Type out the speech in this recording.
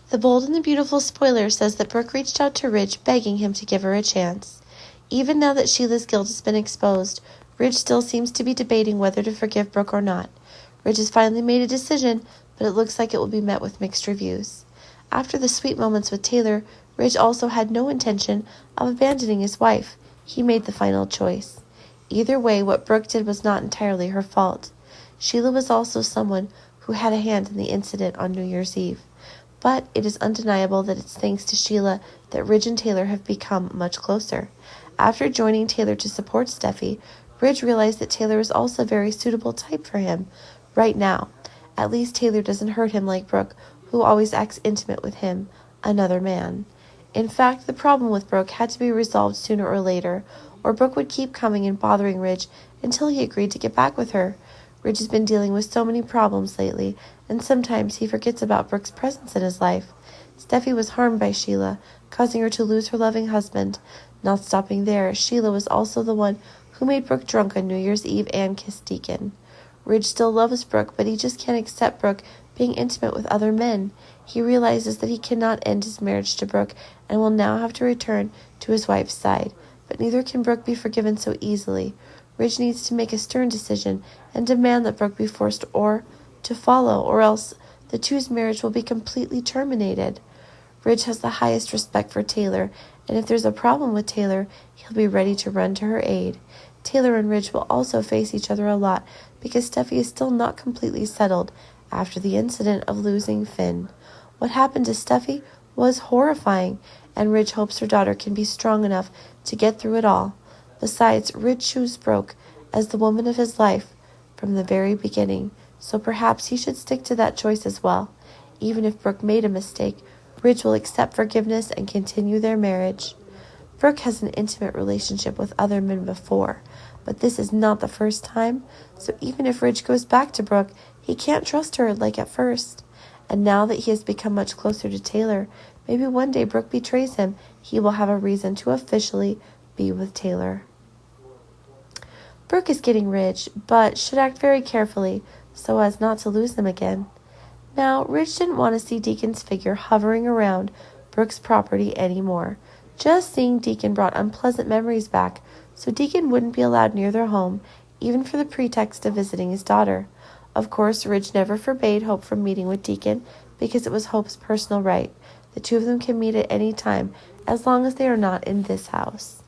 The Bold and the Beautiful spoiler says that Brooke reached out to Ridge begging him to give her a chance. Even now that Sheila's guilt has been exposed, Ridge still seems to be debating whether to forgive Brooke or not. Ridge has finally made a decision, but it looks like it will be met with mixed reviews. After the sweet moments with Taylor, Ridge also had no intention of abandoning his wife. He made the final choice. Either way, what Brooke did was not entirely her fault. Sheila was also someone who had a hand in the incident on New Year's Eve. But it is undeniable that it's thanks to Sheila that Ridge and Taylor have become much closer. After joining Taylor to support Steffi, Ridge realized that Taylor is also a very suitable type for him right now. At least Taylor doesn't hurt him like Brooke, who always acts intimate with him, another man. In fact, the problem with Brooke had to be resolved sooner or later, or Brooke would keep coming and bothering Ridge until he agreed to get back with her. Ridge has been dealing with so many problems lately, and sometimes he forgets about Brooke's presence in his life. Steffi was harmed by Sheila, causing her to lose her loving husband. Not stopping there, Sheila was also the one who made Brooke drunk on New Year's Eve and kissed Deacon. Ridge still loves Brooke, but he just can't accept Brooke being intimate with other men. He realizes that he cannot end his marriage to Brooke and will now have to return to his wife's side. But neither can Brooke be forgiven so easily. Ridge needs to make a stern decision and demand that Brooke be forced to follow, or else the two's marriage will be completely terminated. Ridge has the highest respect for Taylor, and if there's a problem with Taylor, he'll be ready to run to her aid. Taylor and Ridge will also face each other a lot because Steffi is still not completely settled after the incident of losing Finn. What happened to Steffi was horrifying, and Ridge hopes her daughter can be strong enough to get through it all. Besides, Ridge chose Brooke as the woman of his life from the very beginning, so perhaps he should stick to that choice as well. Even if Brooke made a mistake, Ridge will accept forgiveness and continue their marriage. Brooke has an intimate relationship with other men before, but this is not the first time, so even if Ridge goes back to Brooke, he can't trust her like at first. And now that he has become much closer to Taylor, maybe one day Brooke betrays him, he will have a reason to officially be with Taylor. Brooke is getting Ridge, but should act very carefully so as not to lose him again. Now, Ridge didn't want to see Deacon's figure hovering around Brooke's property anymore. Just seeing Deacon brought unpleasant memories back, so Deacon wouldn't be allowed near their home, even for the pretext of visiting his daughter. Of course, Ridge never forbade Hope from meeting with Deacon, because it was Hope's personal right. The two of them can meet at any time, as long as they are not in this house.